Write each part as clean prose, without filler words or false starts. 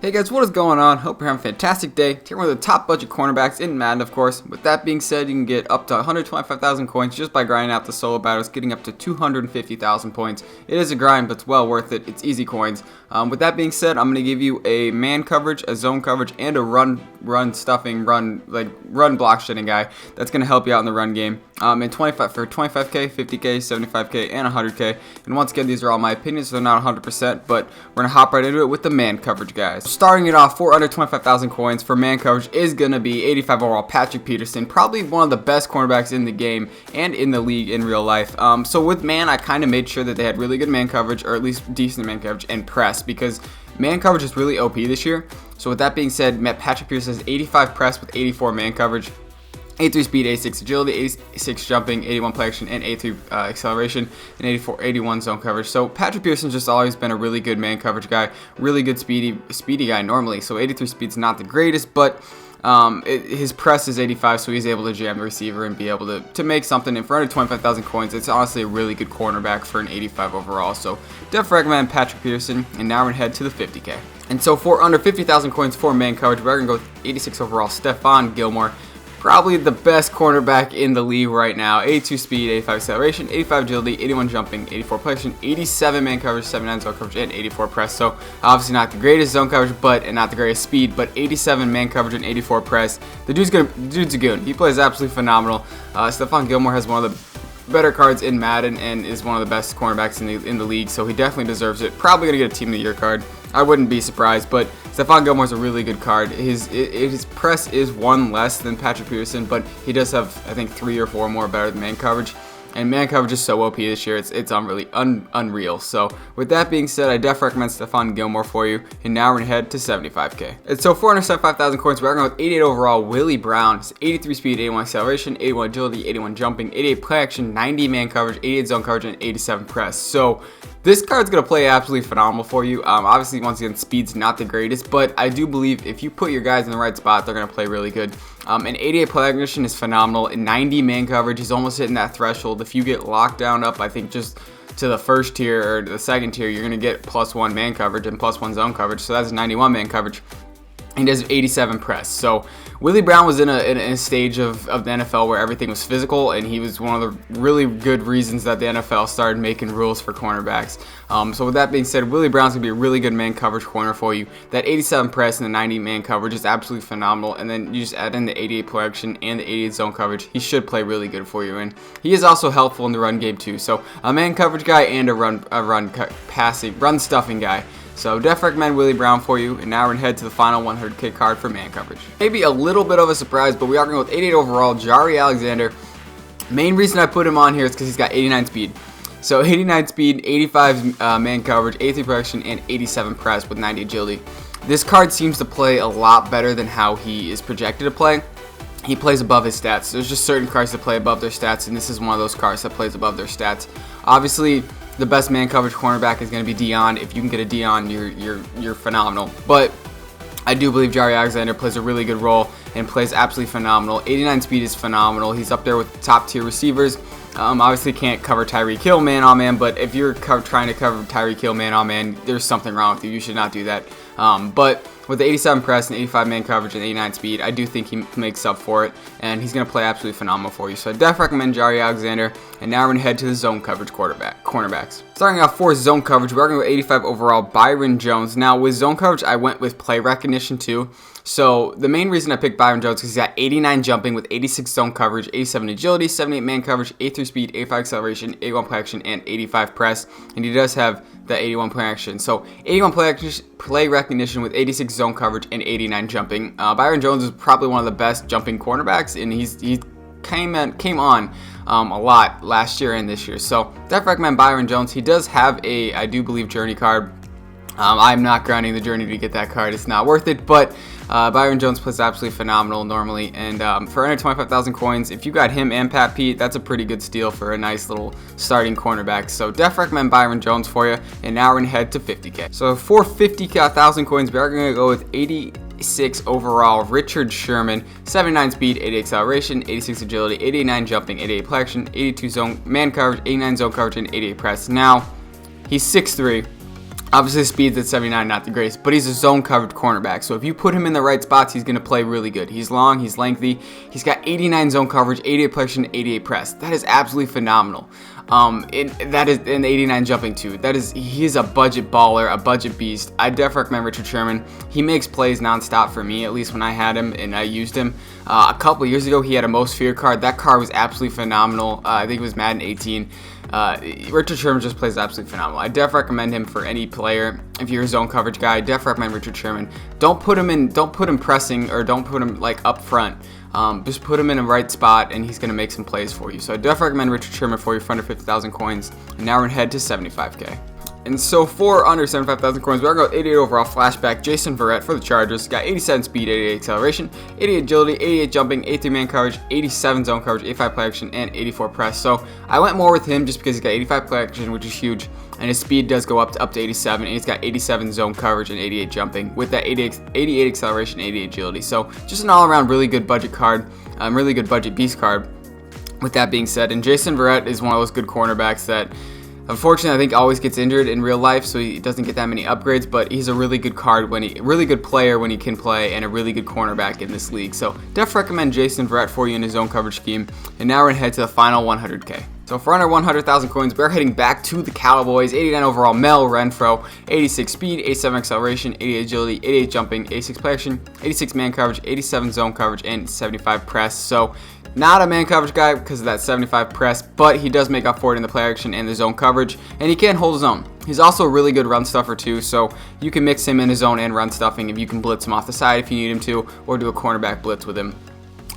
Hey guys, what is going on? Hope you're having a fantastic day. Here are one of the top budget cornerbacks in Madden, of course. With that being said, you can get up to 125,000 coins just by grinding out the solo battles, getting up to 250,000 points. It is a grind, but it's well worth it. It's easy coins. With that being said, I'm going to give you a man coverage, a zone coverage, and a run block shedding guy that's going to help you out in the run game. And 25k, 50k, 75k, and 100k. And once again, these are all my opinions, so they're not 100%, but we're going to hop right into it with the man coverage guys. Starting it off for under 25,000 coins for man coverage is going to be 85 overall Patrick Peterson, probably one of the best cornerbacks in the game and in the league in real life. So with man, I kind of made sure that they had really good man coverage, or at least decent man coverage, and press, because man coverage is really OP this year. So with that being said, Patrick Peterson has 85 press with 84 man coverage, 83 speed, 86 agility, 86 jumping, 81 play action, and 83 acceleration, and 81 zone coverage. So Patrick Pearson's just always been a really good man coverage guy, really good speedy guy normally. So 83 speed's not the greatest, but his press is 85, so he's able to jam the receiver and be able to make something. And for under 25,000 coins, it's honestly a really good cornerback for an 85 overall. So definitely recommend Patrick Peterson. And now we're going to head to the 50k. And so for under 50,000 coins for man coverage, we're going to go with 86 overall Stephon Gilmore. Probably the best cornerback in the league right now. 82 speed, 85 acceleration, 85 agility, 81 jumping, 84 play action, 87 man coverage, 79 zone coverage, and 84 press. So obviously not the greatest zone coverage, and not the greatest speed, but 87 man coverage and 84 press. The dude's a goon. He plays absolutely phenomenal. Stephon Gilmore has one of the better cards in Madden and is one of the best cornerbacks in the league, so he definitely deserves it. Probably gonna get a Team of the Year card. I wouldn't be surprised, but Stephon Gilmore's a really good card. His press is one less than Patrick Peterson, but he does have, I think, 3 or 4 more better than man coverage. And man coverage is so OP this year, it's unreal. So with that being said, I definitely recommend Stephon Gilmore for you. And now we're going to head to 75k. And so 475,000 coins, we're going to go with 88 overall Willie Brown. 83 speed, 81 acceleration, 81 agility, 81 jumping, 88 play action, 90 man coverage, 88 zone coverage, and 87 press. So this card's going to play absolutely phenomenal for you. Obviously, once again, speed's not the greatest, but I do believe if you put your guys in the right spot, they're going to play really good. And 88 play action is phenomenal. And 90 man coverage, he's almost hitting that threshold. If you get locked down up, I think just to the first tier or the second tier, you're going to get +1 man coverage and +1 zone coverage. So that's 91 man coverage. He does 87 press. So Willie Brown was in a stage of the NFL where everything was physical, and he was one of the really good reasons that the NFL started making rules for cornerbacks. So with that being said, Willie Brown's going to be a really good man coverage corner for you. That 87 press and the 90 man coverage is absolutely phenomenal, and then you just add in the 88 play action and the 88 zone coverage. He should play really good for you, and he is also helpful in the run game too. So a man coverage guy and a run stuffing guy. So definitely recommend Willie Brown for you. And now we're going to head to the final 100k card for man coverage. Maybe a little bit of a surprise, but we are going to go with 88 overall Jaire Alexander. Main reason I put him on here is because he's got 89 speed. So 89 speed, 85 man coverage, 83 protection, and 87 press with 90 agility. This card seems to play a lot better than how he is projected to play. He plays above his stats. There's just certain cards that play above their stats, and this is one of those cards that plays above their stats. Obviously, the best man coverage cornerback is going to be Dion. If you can get a Dion, you're phenomenal. But I do believe Jaire Alexander plays a really good role and plays absolutely phenomenal. 89 speed is phenomenal. He's up there with top tier receivers. Obviously can't cover Tyreek Hill man on man, but if you're trying to cover Tyreek Hill man on man, there's something wrong with you. You should not do that. But with the 87 press and 85 man coverage and 89 speed, I do think he makes up for it, and he's going to play absolutely phenomenal for you. So I definitely recommend Jaire Alexander. And now we're going to head to the zone coverage cornerbacks. Starting off for zone coverage, we're going to go 85 overall Byron Jones. Now with zone coverage, I went with play recognition too. So the main reason I picked Byron Jones is because he's got 89 jumping with 86 zone coverage, 87 agility, 78 man coverage, 83 speed, 85 acceleration, 81 play action, and 85 press. And he does have the 81 play action. So 81 play recognition with 86 zone coverage and 89 jumping. Byron Jones is probably one of the best jumping cornerbacks, and he came on a lot last year and this year. So definitely recommend Byron Jones. He does have a, I do believe, journey card. I'm not grinding the journey to get that card. It's not worth it, but Byron Jones plays absolutely phenomenal normally. And for under 25,000 coins, if you got him and Pat Pete, that's a pretty good steal for a nice little starting cornerback. So definitely recommend Byron Jones for you. And now we're going to head to 50k. So for 50,000 coins, we're going to go with 86 overall Richard Sherman, 79 speed, 88 acceleration, 86 agility, 89 jumping, 88 play action, 82 zone man coverage, 89 zone coverage, and 88 press. Now, he's 6'3". Obviously, speed's at 79, not the greatest, but he's a zone coverage cornerback. So if you put him in the right spots, he's going to play really good. He's long, he's lengthy. He's got 89 zone coverage, 88 protection, 88 press. That is absolutely phenomenal. That is in 89 jumping too. He's a budget baller, a budget beast. I definitely recommend Richard Sherman. He makes plays nonstop for me, at least when I had him and I used him. A couple years ago, he had a most feared card. That card was absolutely phenomenal. I think it was Madden 18. Richard Sherman just plays absolutely phenomenal. I definitely recommend him for any player. If you're a zone coverage guy, I definitely recommend Richard Sherman. Don't put him pressing, or don't put him like up front. Just put him in the right spot and he's going to make some plays for you. So I definitely recommend Richard Sherman for you for under 50,000 coins. And now we're going to head to 75k. And so for under 75,000 coins, we're going to go 88 overall flashback. Jason Verrett for the Chargers. Got 87 speed, 88 acceleration, 88 agility, 88 jumping, 83 man coverage, 87 zone coverage, 85 play action, and 84 press. So I went more with him just because he's got 85 play action, which is huge. And his speed does go up to 87. And he's got 87 zone coverage and 88 jumping with that 88 acceleration, 88 agility. So just an all-around really good budget card. Really good budget beast card. With that being said, and Jason Verrett is one of those good cornerbacks that unfortunately I think always gets injured in real life, so he doesn't get that many upgrades, but he's a really good card really good player when he can play, and a really good cornerback in this league. So definitely recommend Jason Verrett for you in his zone coverage scheme. And now we're gonna head to the final 100k. So for under 100,000 coins, we're heading back to the Cowboys. 89 overall, Mel Renfro, 86 speed, 87 acceleration, 88 agility, 88 jumping, 86 play action, 86 man coverage, 87 zone coverage, and 75 press. So not a man coverage guy because of that 75 press, but he does make up for it in the play action and the zone coverage, and he can hold his own. He's also a really good run stuffer too, so you can mix him in his zone and run stuffing if you can blitz him off the side if you need him to, or do a cornerback blitz with him.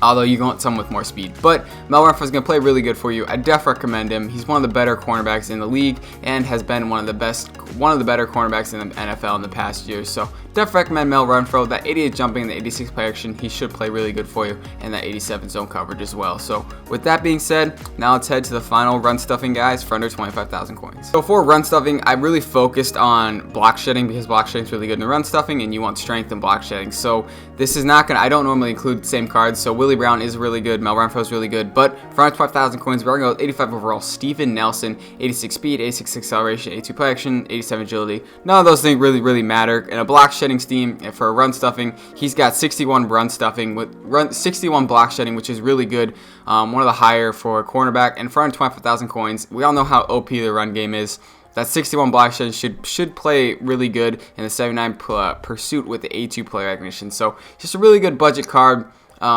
Although you want someone with more speed. But Mel Renfro is going to play really good for you. I definitely recommend him. He's one of the better cornerbacks in the league and has been one of the better cornerbacks in the NFL in the past years. So definitely recommend Mel Renfro. That 88 jumping and the 86 play action, he should play really good for you, and that 87 zone coverage as well. So with that being said, now let's head to the final run stuffing guys for under 25,000 coins. So for run stuffing, I really focused on block shedding because block shedding is really good in the run stuffing, and you want strength in block shedding. So this is not I don't normally include the same cards. So Willie Brown is really good, Mel Renfro is really good, but for under 25,000 coins, we're going to go with 85 overall, Steven Nelson, 86 speed, 86 acceleration, 82 play action, 87 agility. None of those things really matter. In a block shedding scheme, and for a run stuffing, he's got 61 run stuffing with 61 block shedding, which is really good. One of the higher for a cornerback. And for under 25,000 coins, we all know how OP the run game is. That 61 block shedding should play really good in the 79 pursuit with the 82 play recognition. So just a really good budget card.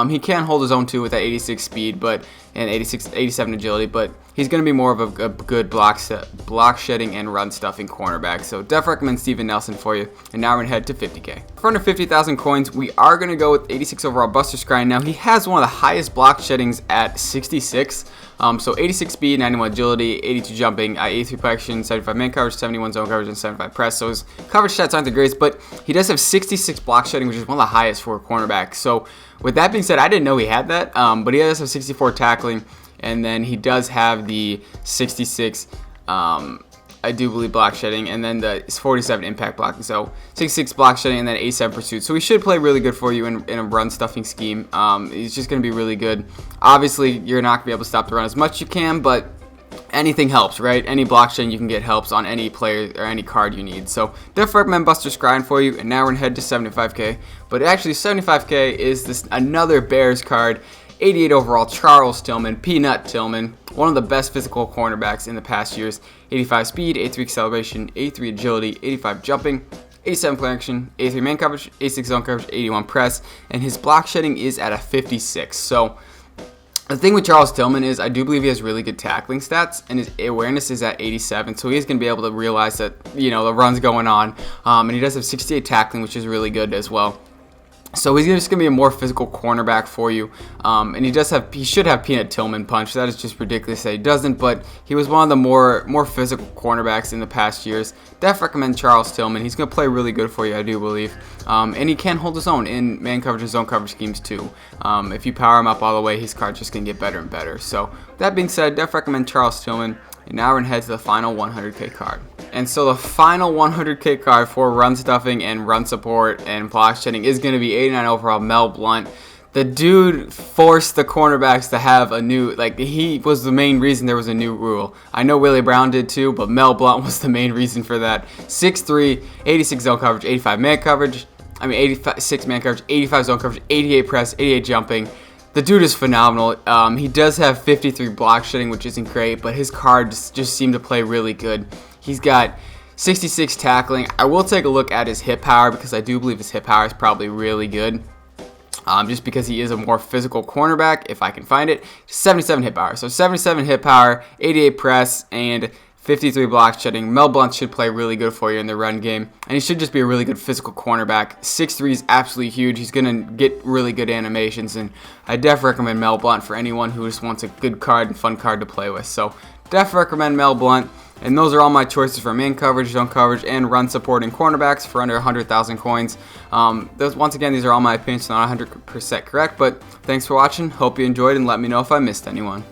He can hold his own too with that 86 speed, and 87 agility, but he's going to be more of a good block shedding and run stuffing cornerback. So definitely recommend Steven Nelson for you. And now we're going to head to 50k. For under 50,000 coins, we are going to go with 86 overall Buster Skrine. Now he has one of the highest block sheddings at 66. So 86 speed, 91 agility, 82 jumping, 83 play action, 75 man coverage, 71 zone coverage, and 75 press. So his coverage stats aren't the greatest, but he does have 66 block shedding, which is one of the highest for a cornerback. So with that being said, I didn't know he had that, but he does have 64 tackling, and then he does have the 66, I do believe, block shedding, and then the 47 impact blocking. So 66 block shedding and then 87 pursuit. So he should play really good for you in a run stuffing scheme. He's just going to be really good. Obviously, you're not going to be able to stop the run as much as you can, but anything helps, right? Any block shedding you can get helps on any player or any card you need. So definitely recommend Buster Skrine for you. And now we're going to head to 75k. But actually 75k is another Bears card. 88 overall, Charles Tillman, Peanut Tillman, one of the best physical cornerbacks in the past years. 85 speed, 83 acceleration, 83 agility, 85 jumping, 87 play action, 83 man coverage, 86 zone coverage, 81 press, and his block shedding is at a 56. So the thing with Charles Tillman is I do believe he has really good tackling stats, and his awareness is at 87, so he's going to be able to realize that, the run's going on, and he does have 68 tackling, which is really good as well. So he's just going to be a more physical cornerback for you, and he should have Peanut Tillman punch. That is just ridiculous that he doesn't, but he was one of the more physical cornerbacks in the past years. Definitely recommend Charles Tillman. He's going to play really good for you, I do believe, and he can hold his own in man coverage and zone coverage schemes too. If you power him up all the way, his card's just going to get better and better. So that being said, definitely recommend Charles Tillman. And now we're going to head to the final 100k card. And so the final 100k card for run stuffing and run support and block shedding is going to be 89 overall Mel Blount. The dude forced the cornerbacks to have a new, like, he was the main reason there was a new rule. I know Willie Brown did too, but Mel Blount was the main reason for that. 6'3", 86 zone coverage, 85 man coverage. 86 man coverage, 85 zone coverage, 88 press, 88 jumping. The dude is phenomenal. He does have 53 block shedding, which isn't great, but his cards just seem to play really good. He's got 66 tackling. I will take a look at his hit power because I do believe his hit power is probably really good. Just because he is a more physical cornerback, if I can find it. 77 hit power. So 77 hit power, 88 press, and 53 block shedding. Mel Blount should play really good for you in the run game, and he should just be a really good physical cornerback. 6'3" is absolutely huge. He's going to get really good animations, and I definitely recommend Mel Blount for anyone who just wants a good card and fun card to play with. So definitely recommend Mel Blount. And those are all my choices for man coverage, zone coverage, and run supporting cornerbacks for under 100,000 coins. Once again, these are all my opinions, not 100% correct, but thanks for watching. Hope you enjoyed, and let me know if I missed anyone.